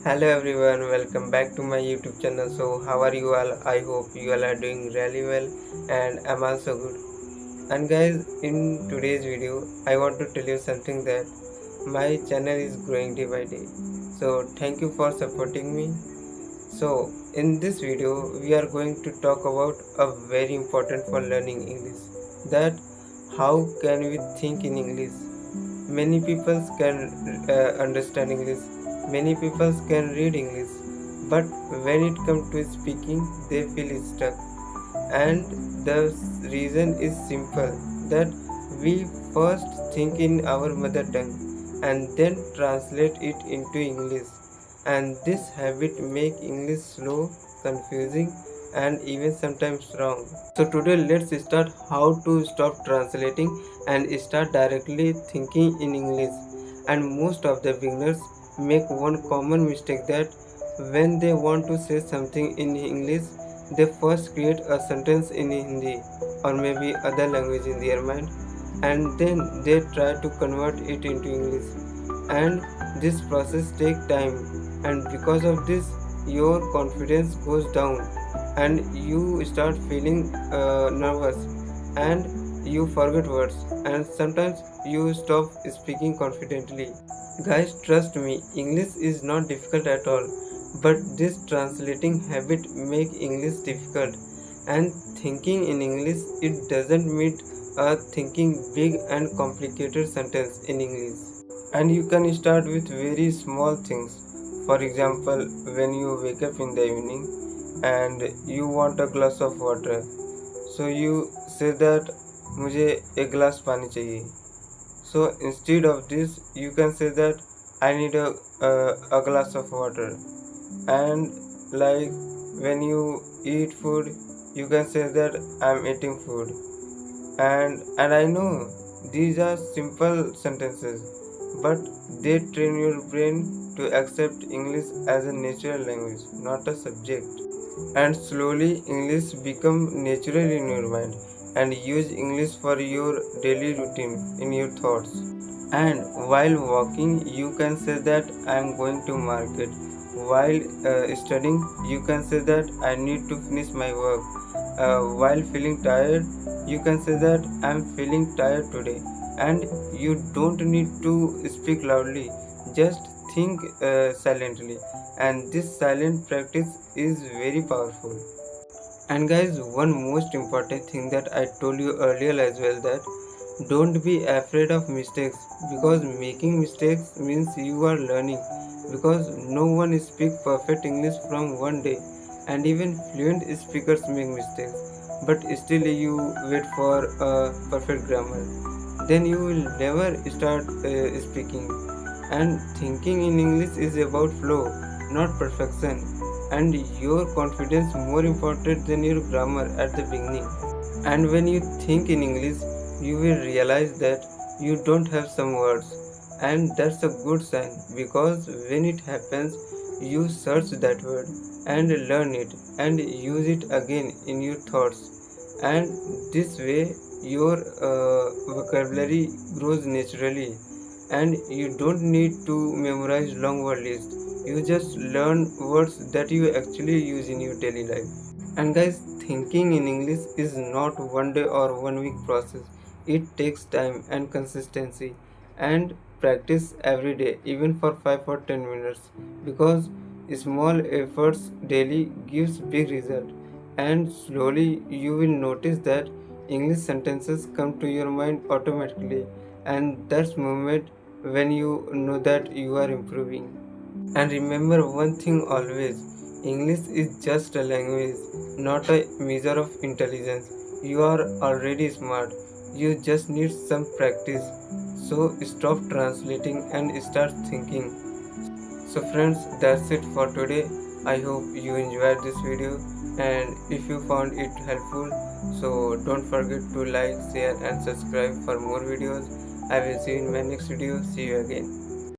Hello everyone, welcome back to my YouTube channel. So, how are you all? I hope you all are doing really well, and I'm also good. And guys, in today's video, I want to tell you something that my channel is growing day by day. So, thank you for supporting me. So, in this video, we are going to talk about a very important for learning English. That how can we think in English? Many people can understand English, many people can read English, but when it comes to speaking, they feel stuck. And the reason is simple that we first think in our mother tongue and then translate it into English. And this habit make English slow, confusing, and even sometimes wrong. So today let's start how to stop translating and start directly thinking in English. And most of the beginners make one common mistake that when they want to say something in English, they first create a sentence in Hindi or maybe other language in their mind, and then they try to convert it into English. And this process takes time, and because of this your confidence goes down and you start feeling nervous and you forget words and sometimes you stop speaking confidently. Guys, trust me, English is not difficult at all, but this translating habit make English difficult. And thinking in English, it doesn't mean thinking big and complicated sentence in English. And you can start with very small things. For example, when you wake up in the evening and you want a glass of water, so you say that मुझे एक glass पानी चाहिए. So instead of this, you can say that I need a glass of water. And like when you eat food, you can say that I'm eating food. And I know these are simple sentences, but they train your brain to accept English as a natural language, not a subject. And slowly English become natural in your mind, and use English for your daily routine in your thoughts. And while walking, you can say that I am going to market. While studying, you can say that I need to finish my work. While feeling tired, you can say that I am feeling tired today. And you don't need to speak loudly, just think silently. And this silent practice is very powerful. And guys, one most important thing that I told you earlier as well, that don't be afraid of mistakes, because making mistakes means you are learning, because no one speaks perfect English from one day, and even fluent speakers make mistakes, but still you wait for perfect grammar, then you will never start speaking. And thinking in English is about flow, not perfection, and your confidence more important than your grammar at the beginning. And when you think in English, you will realize that you don't have some words, and that's a good sign, because when it happens, you search that word and learn it and use it again in your thoughts. And this way your vocabulary grows naturally, and you don't need to memorize long word list. You just learn words that you actually use in your daily life. And guys, thinking in English is not one day or one week process. It takes time and consistency and practice every day, even for 5 or 10 minutes, because small efforts daily gives big result. And slowly you will notice that English sentences come to your mind automatically, and that's moment when you know that you are improving. And remember one thing always, English is just a language, not a measure of intelligence. You are already smart, you just need some practice. So stop translating and start thinking. So friends, that's it for today. I hope you enjoyed this video, and if you found it helpful, so don't forget to like, share and subscribe for more videos. I will see you in my next video. See you again.